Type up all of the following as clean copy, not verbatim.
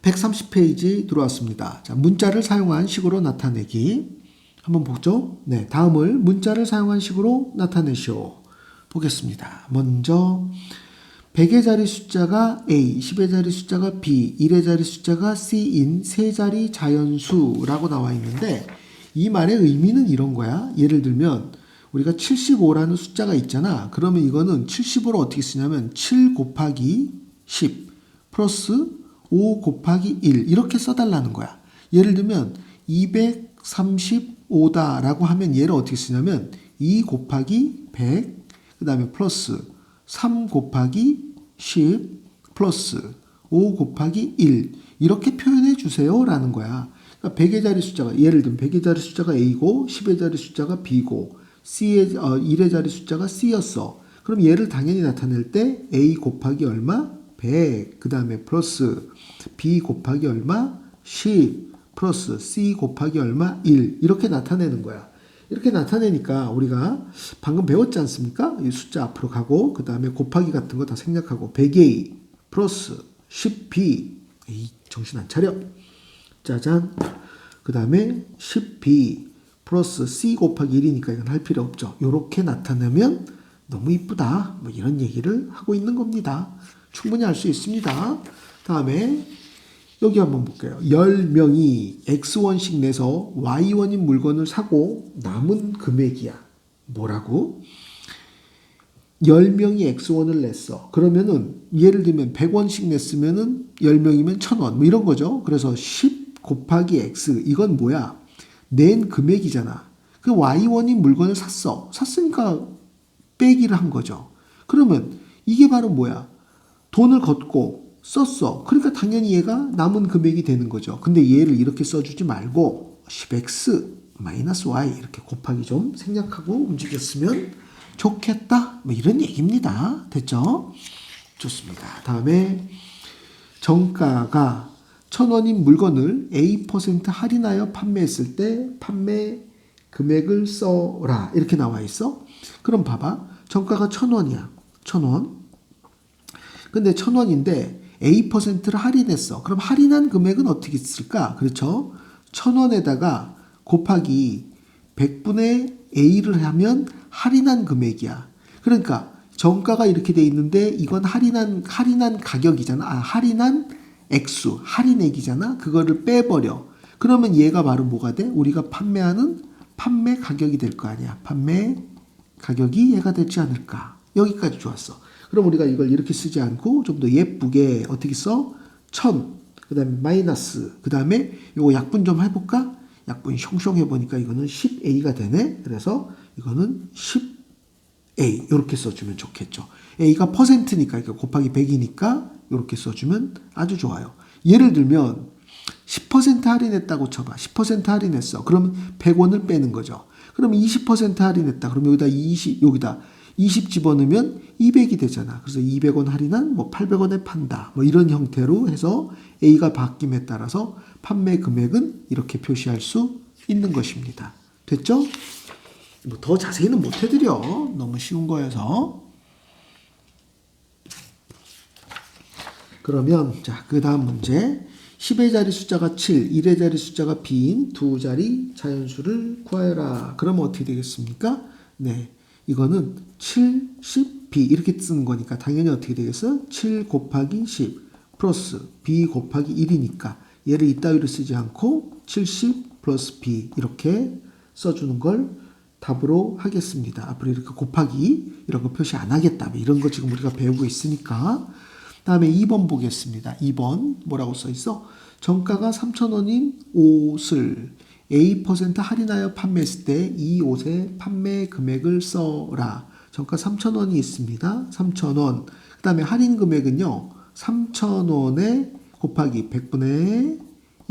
130페이지 들어왔습니다. 자, 문자를 사용한 식으로 나타내기. 한번 보죠. 네, 다음을 문자를 사용한 식으로 나타내시오. 보겠습니다. 먼저 100의 자리 숫자가 A, 10의 자리 숫자가 B, 1의 자리 숫자가 C인 세 자리 자연수라고 나와 있는데 이 말의 의미는 이런 거야. 예를 들면 우리가 75라는 숫자가 있잖아. 그러면 이거는 75를 어떻게 쓰냐면 7 곱하기 10 플러스 5 곱하기 1 이렇게 써달라는 거야. 예를 들면 235다라고 하면 얘를 어떻게 쓰냐면 2 곱하기 100 그 다음에 플러스 3 곱하기 10 플러스 5 곱하기 1 이렇게 표현해 주세요 라는 거야. 그러니까 100의 자리 숫자가 예를 들면 100의 자리 숫자가 A고 10의 자리 숫자가 B고 1의 자리 숫자가 C였어. 그럼 얘를 당연히 나타낼 때 A 곱하기 얼마? 100. 그 다음에 플러스 B 곱하기 얼마? 10. 플러스 C 곱하기 얼마? 1. 이렇게 나타내는 거야. 이렇게 나타내니까 우리가 방금 배웠지 않습니까? 이 숫자 앞으로 가고 그 다음에 곱하기 같은 거 다 생략하고 100A 플러스 10B 에이, 정신 안 차려. 짜잔. 그 다음에 10B 플러스 C 곱하기 1이니까 이건 할 필요 없죠. 이렇게 나타내면 너무 이쁘다. 뭐 이런 얘기를 하고 있는 겁니다. 충분히 할 수 있습니다. 다음에 여기 한번 볼게요. 10명이 X1씩 내서 Y1인 물건을 사고 남은 금액이야. 뭐라고? 10명이 X1을 냈어. 그러면은 예를 들면 100원씩 냈으면은 10명이면 1000원. 뭐 이런 거죠. 그래서 10 곱하기 X 이건 뭐야? 낸 금액이잖아. 그 Y1인 물건을 샀어. 샀으니까 빼기를 한 거죠. 그러면 이게 바로 뭐야? 돈을 걷고 썼어. 그러니까 당연히 얘가 남은 금액이 되는 거죠. 근데 얘를 이렇게 써주지 말고 10x 마이너스 y 이렇게 곱하기 좀 생략하고 움직였으면 좋겠다. 뭐 이런 얘기입니다. 됐죠? 좋습니다. 다음에 정가가 1000원인 물건을 A% 할인하여 판매했을 때 판매 금액을 써라. 이렇게 나와 있어. 그럼 봐봐. 정가가 1000원이야. 1000원. 근데 1000원인데 A%를 할인했어. 그럼 할인한 금액은 어떻게 쓸까? 그렇죠? 1000원에다가 곱하기 100분의 A를 하면 할인한 금액이야. 그러니까 정가가 이렇게 돼 있는데 이건 할인한 가격이잖아. 할인한 액수, 할인액이잖아. 그거를 빼버려. 그러면 얘가 바로 뭐가 돼? 우리가 판매하는 판매 가격이 될 거 아니야. 판매 가격이 얘가 되지 않을까. 여기까지 좋았어. 그럼 우리가 이걸 이렇게 쓰지 않고 좀 더 예쁘게 어떻게 써? 1000, 그 다음에 마이너스, 그 다음에 이거 약분 좀 해볼까? 약분 숑숑 해보니까 이거는 10A가 되네. 그래서 이거는 10A 이렇게 써주면 좋겠죠. A가 퍼센트니까 이렇게 곱하기 100이니까 이렇게 써주면 아주 좋아요. 예를 들면 10% 할인했다고 쳐봐. 10% 할인했어. 그러면 100원을 빼는 거죠. 그러면 20% 할인했다. 그럼 여기다 20 집어넣으면 200이 되잖아. 그래서 200원 할인한 뭐 800원에 판다. 뭐 이런 형태로 해서 A가 바뀜에 따라서 판매 금액은 이렇게 표시할 수 있는 것입니다. 됐죠? 뭐 더 자세히는 못 해드려. 너무 쉬운 거여서. 그러면 자, 그 다음 문제. 10의 자리 숫자가 7, 1의 자리 숫자가 B인 두 자리 자연수를 구하여라. 그러면 어떻게 되겠습니까? 네. 이거는 7, 10, B 이렇게 쓰는 거니까 당연히 어떻게 되겠어? 7 곱하기 10 플러스 B 곱하기 1이니까 얘를 이따위로 쓰지 않고 70 플러스 B 이렇게 써주는 걸 답으로 하겠습니다. 앞으로 이렇게 곱하기 이런 거 표시 안 하겠다. 이런 거 지금 우리가 배우고 있으니까. 다음에 2번 보겠습니다. 2번 뭐라고 써 있어? 정가가 3,000원인 옷을 A% 할인하여 판매했을 때 이 옷의 판매 금액을 써라. 정가 3,000원이 있습니다. 3,000원. 그 다음에 할인 금액은요. 3,000원에 곱하기 100분의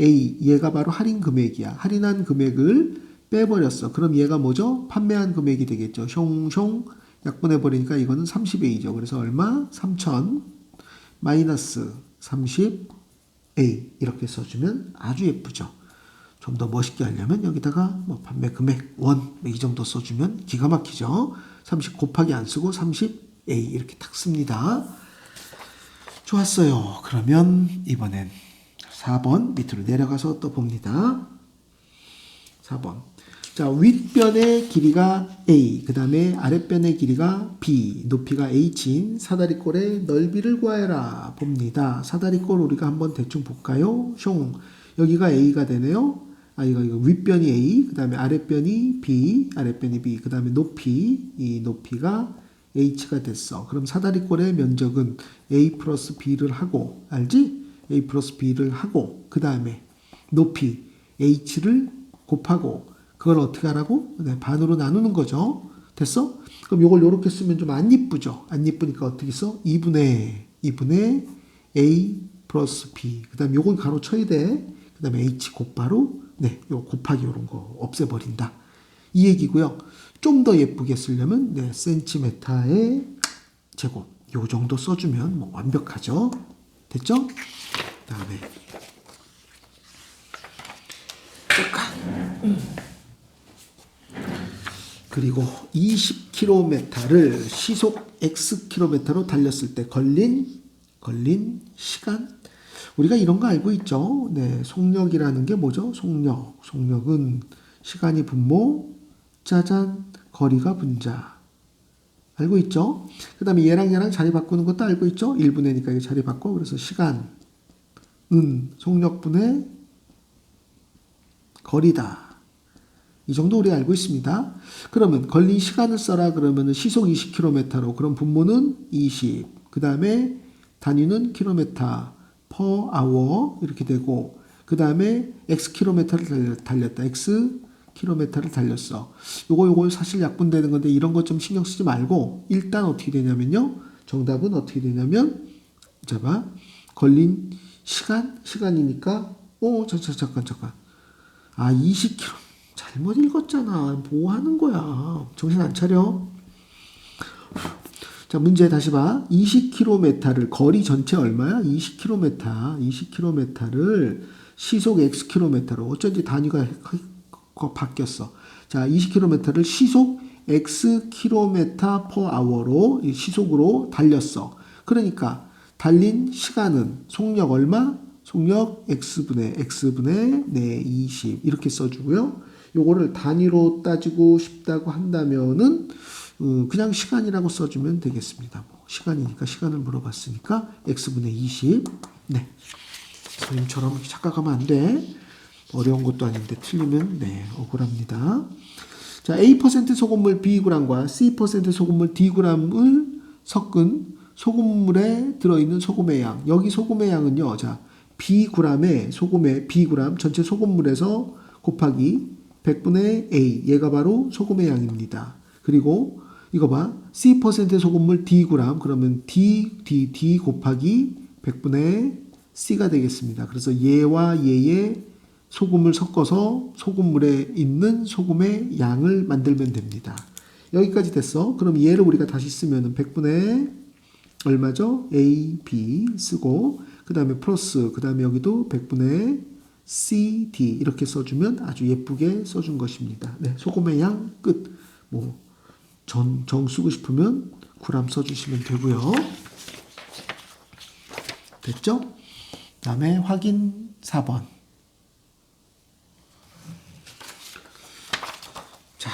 A. 얘가 바로 할인 금액이야. 할인한 금액을 빼버렸어. 그럼 얘가 뭐죠? 판매한 금액이 되겠죠. 숑숑 약분해버리니까 이거는 30A죠. 그래서 얼마? 3,000 마이너스 30A 이렇게 써주면 아주 예쁘죠. 좀 더 멋있게 하려면 여기다가 뭐 판매 금액 원 이 정도 써주면 기가 막히죠. 30 곱하기 안 쓰고 30A 이렇게 딱 씁니다. 좋았어요. 그러면 이번엔 4번 밑으로 내려가서 또 봅니다. 4번. 자, 윗변의 길이가 A, 그 다음에 아랫변의 길이가 B, 높이가 H인 사다리꼴의 넓이를 구하여라 봅니다. 사다리꼴 우리가 한번 대충 볼까요? 숑. 여기가 A가 되네요. 이거 윗변이 A, 그 다음에 아랫변이 B, 아랫변이 B, 그 다음에 높이, 이 높이가 H가 됐어. 그럼 사다리꼴의 면적은 A 플러스 B를 하고, 알지? A 플러스 B를 하고, 그 다음에 높이 H를 곱하고, 그걸 어떻게 하라고? 네, 반으로 나누는 거죠. 됐어? 그럼 이걸 이렇게 쓰면 좀 안 이쁘죠? 안 이쁘니까 어떻게 써? 2분의 A 플러스 B. 그 다음에 요걸 가로 쳐야 돼. 그 다음에 H 곧바로, 네, 요 곱하기 요런 거 없애버린다. 이 얘기고요. 좀 더 예쁘게 쓰려면, 네, 센티미터의 제곱. 요 정도 써주면 뭐 완벽하죠? 됐죠? 그 다음에, 그리고 20km를 시속 Xkm로 달렸을 때 걸린 시간. 우리가 이런 거 알고 있죠. 네, 속력이라는 게 뭐죠? 속력은 시간이 분모, 짜잔, 거리가 분자. 알고 있죠? 그 다음에 얘랑 자리 바꾸는 것도 알고 있죠? 1분의니까 이게 자리 바꿔. 그래서 시간은 속력분의 거리다. 이 정도 우리 알고 있습니다. 그러면 걸린 시간을 써라 그러면 시속 20km로 그럼 분모는 20. 그 다음에 단위는 km per hour 이렇게 되고 그 다음에 xkm를 달렸다. xkm를 달렸어. 요거 사실 약분되는 건데 이런 거 좀 신경 쓰지 말고 일단 어떻게 되냐면요. 정답은 어떻게 되냐면 봐. 걸린 시간이니까 잠깐. 20km. 잘못 읽었잖아. 뭐 하는 거야? 정신 안 차려? 자, 문제 다시 봐. 20km를 거리 전체 얼마야? 20km를 시속 xkm로 어쩐지 단위가 바뀌었어. 자, 20km를 시속 xkm per hour로 시속으로 달렸어. 그러니까 달린 시간은 속력 얼마? 속력 x분의 20 이렇게 써주고요. 요거를 단위로 따지고 싶다고 한다면은 그냥 시간이라고 써주면 되겠습니다. 시간이니까 시간을 물어봤으니까 x분의 20. 네, 선생님처럼 착각하면 안 돼. 어려운 것도 아닌데 틀리면 네 억울합니다. 자, A% 소금물 Bg과 C% 소금물 Dg을 섞은 소금물에 들어있는 소금의 양. 여기 소금의 양은요. 자, Bg의 소금의 Bg 전체 소금물에서 곱하기 100분의 A. 얘가 바로 소금의 양입니다. 그리고 이거 봐. C% 소금물 Dg 그러면 D 곱하기 100분의 C가 되겠습니다. 그래서 얘와 얘의 소금을 섞어서 소금물에 있는 소금의 양을 만들면 됩니다. 여기까지 됐어. 그럼 얘를 우리가 다시 쓰면 100분의 얼마죠? A, B 쓰고 그 다음에 플러스 그 다음에 여기도 100분의 C, D 이렇게 써주면 아주 예쁘게 써준 것입니다. 네, 소금의 양 끝. 뭐 정 쓰고 싶으면 g 써주시면 되고요. 됐죠? 다음에 확인 4번. 자,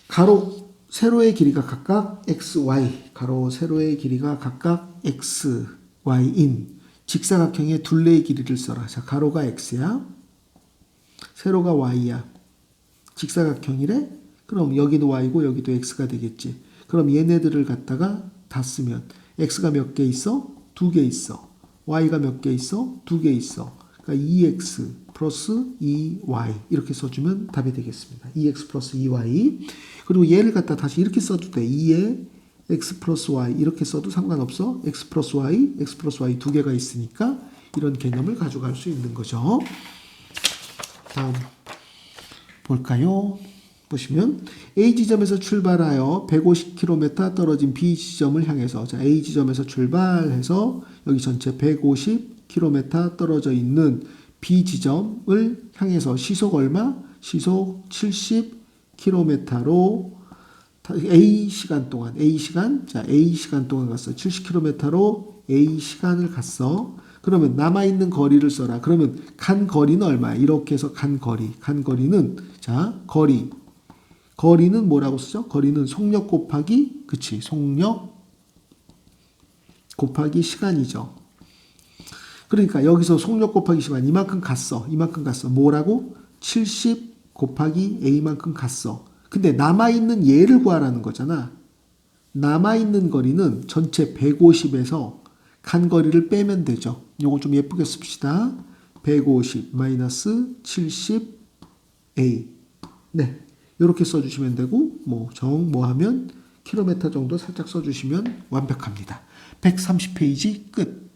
가로 세로의 길이가 각각 xy, 가로 세로의 길이가 각각 xy인 직사각형의 둘레의 길이를 써라. 자, 가로가 x야. 세로가 y야. 직사각형이래. 그럼 여기도 y고 여기도 x가 되겠지. 그럼 얘네들을 갖다가 다 쓰면 x가 몇 개 있어? 2개 있어. y가 몇 개 있어? 2개 있어. 그러니까 2x 플러스 2y 이렇게 써주면 답이 되겠습니다. 2x 플러스 2y. 그리고 얘를 갖다 다시 이렇게 써도 돼. 2에 x 플러스 y 이렇게 써도 상관없어. x 플러스 y 두 개가 있으니까 이런 개념을 가져갈 수 있는 거죠. 다음 볼까요? 보시면 A 지점에서 출발하여 150km 떨어진 B 지점을 향해서 자, A 지점에서 출발해서 여기 전체 150km 떨어져 있는 B 지점을 향해서 시속 얼마? 시속 70km로 A 시간 동안 A 시간 동안 갔어. 70km로 A 시간을 갔어. 그러면 남아있는 거리를 써라. 그러면 간 거리는 얼마야? 이렇게 해서 간 거리는 자 거리는 뭐라고 쓰죠? 거리는 속력 곱하기 그치 속력 곱하기 시간이죠. 그러니까 여기서 속력 곱하기 시간 이만큼 갔어. 뭐라고? 70 곱하기 A만큼 갔어. 근데 남아있는 얘를 구하라는 거잖아. 남아있는 거리는 전체 150에서 간 거리를 빼면 되죠. 요거 좀 예쁘게 씁시다. 150 마이너스 70A. 네. 이렇게 써주시면 되고, 뭐 하면 킬로미터 정도 살짝 써주시면 완벽합니다. 130페이지 끝.